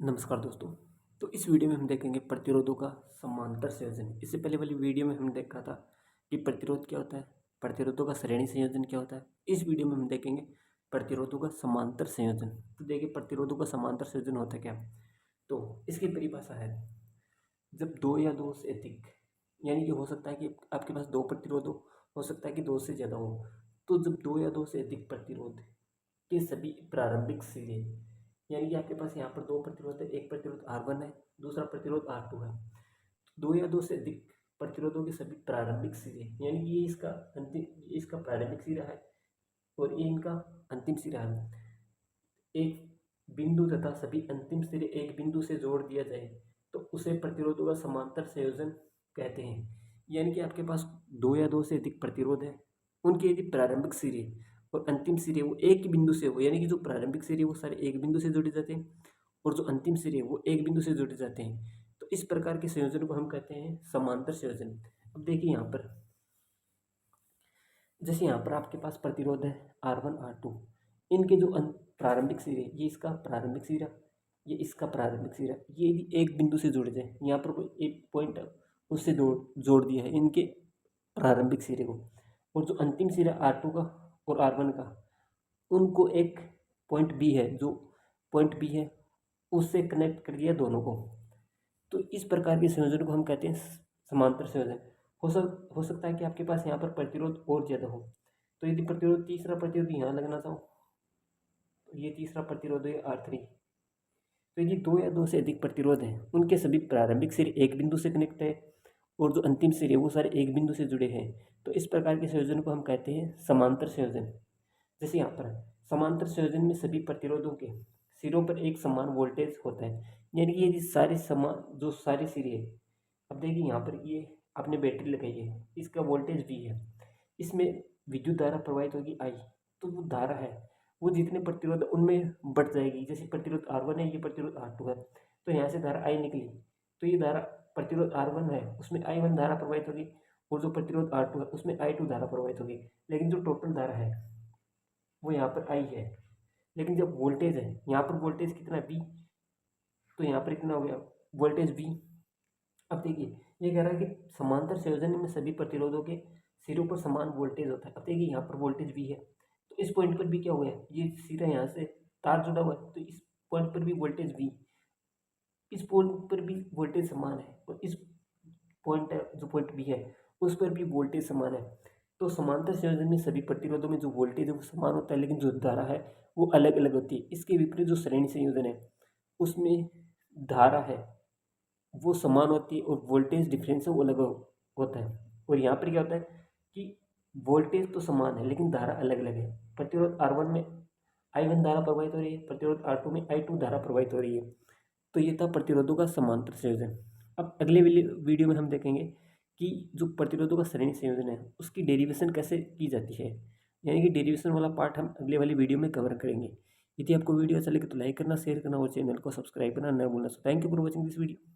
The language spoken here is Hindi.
नमस्कार दोस्तों। तो इस वीडियो में हम देखेंगे प्रतिरोधों का समांतर संयोजन। इससे पहले वाली वीडियो में हमने देखा था कि प्रतिरोध क्या होता है, प्रतिरोधों का श्रेणी संयोजन क्या होता है। इस वीडियो में हम देखेंगे प्रतिरोधों का समांतर संयोजन। तो देखिए प्रतिरोधों का समांतर संयोजन होता है क्या। तो इसकी परिभाषा है, जब दो या दो से अधिक, यानी कि हो सकता है कि आपके पास दो प्रतिरोध हो सकता है कि दो से ज़्यादा हो। तो जब दो या दो से अधिक प्रतिरोध के सभी प्रारंभिक सिरे, यानी कि आपके पास यहाँ पर दो प्रतिरोध है, एक प्रतिरोध R1 है, दूसरा प्रतिरोध R2 है। दो या दो से अधिक प्रतिरोधों के सभी प्रारंभिक सिरे, यानी कि ये इसका प्रारंभिक सिरा है और ये इनका अंतिम सिरा है। एक बिंदु तथा सभी अंतिम सिरे एक बिंदु से जोड़ दिया जाए तो उसे प्रतिरोधों का समांतर संयोजन कहते हैं। यानी कि आपके पास दो या दो से अधिक प्रतिरोध है, उनके यदि प्रारंभिक सिरे और अंतिम सिरे वो एक ही बिंदु से हो, यानी कि जो प्रारंभिक सिरे वो सारे एक बिंदु से जुड़े जाते हैं और जो अंतिम सिरे वो एक बिंदु से जुड़े जाते हैं, तो इस प्रकार के संयोजन को हम कहते हैं समांतर संयोजन। अब देखिए यहाँ पर, जैसे यहाँ पर आपके पास प्रतिरोध है R1 R2, इनके जो प्रारंभिक सिरे, ये इसका प्रारंभिक सिरा, ये इसका प्रारंभिक सिरा, ये यदि एक बिंदु से जुड़ जाए, यहाँ पर कोई एक पॉइंट उससे जोड़ दिया है इनके प्रारंभिक सिरे को, और जो अंतिम सिरा R2 का और R1 का, उनको एक पॉइंट बी है, जो पॉइंट बी है उससे कनेक्ट कर दिया दोनों को, तो इस प्रकार के संयोजन को हम कहते हैं समांतर संयोजन। हो सकता है कि आपके पास यहाँ पर प्रतिरोध और ज़्यादा हो, तो यदि प्रतिरोध तीसरा प्रतिरोध यहाँ लगना चाहो तो ये तीसरा प्रतिरोध है R3। तो यदि दो या दो से अधिक प्रतिरोध हैं, उनके सभी प्रारंभिक सिरे एक बिंदु से कनेक्ट है और जो अंतिम सिरे वो सारे एक बिंदु से जुड़े हैं, तो इस प्रकार के संयोजन को हम कहते हैं समांतर संयोजन। जैसे यहाँ पर समांतर संयोजन में सभी प्रतिरोधों के सिरों पर एक समान वोल्टेज होता है, यानी कि यदि सारे समान जो सारे सिरे हैं, अब देखिए यहाँ पर ये आपने बैटरी लगाई है, इसका वोल्टेज V है, इसमें विद्युत धारा प्रवाहित होगी I, तो वो धारा है वो जितने प्रतिरोध उनमें बढ़ जाएगी। जैसे प्रतिरोध R1 है, ये प्रतिरोध R2 है, तो यहाँ से धारा I निकली, तो ये धारा प्रतिरोध R1 है उसमें I1 धारा प्रवाहित होगी, और जो प्रतिरोध R2 है उसमें I2 धारा प्रवाहित होगी, लेकिन जो टोटल धारा है वो यहाँ पर I है। लेकिन जब वोल्टेज है, यहाँ पर वोल्टेज कितना V, तो यहाँ पर कितना हो गया वोल्टेज V। अब देखिए ये कह रहा है कि समांतर संयोजन में सभी प्रतिरोधों के सिरों पर समान वोल्टेज होता है। अब देखिए यहाँ पर वोल्टेज V है, तो इस पॉइंट पर भी क्या हो गया, ये सिरा यहाँ से तार जुड़ा हुआ है, तो इस पॉइंट पर भी वोल्टेज V, इस पॉइंट पर भी वोल्टेज समान है, और इस पॉइंट जो पॉइंट B है उस पर भी वोल्टेज समान है। तो समांतर संयोजन में सभी प्रतिरोधों में जो वोल्टेज है वो समान होता है, लेकिन जो धारा है वो अलग अलग होती है। इसके विपरीत जो श्रेणी संयोजन है उसमें धारा है वो समान होती है और वोल्टेज डिफरेंस है वो अलग होता है। और यहाँ पर क्या होता है कि वोल्टेज तो समान है लेकिन धारा अलग अलग है। प्रतिरोध R1 में I1 धारा प्रवाहित हो रही है, प्रतिरोध R2 में I2 धारा प्रवाहित हो रही है। तो ये था प्रतिरोधों का समांतर संयोजन। अब अगले वीडियो में हम देखेंगे कि जो प्रतिरोधों का श्रेणी संयोजन है उसकी डेरिवेशन कैसे की जाती है, यानी कि डेरिवेशन वाला पार्ट हम अगले वाली वीडियो में कवर करेंगे। यदि आपको वीडियो अच्छा लगे तो लाइक करना, शेयर करना और चैनल को सब्सक्राइब करना न भूलना। Thank you for watching this video.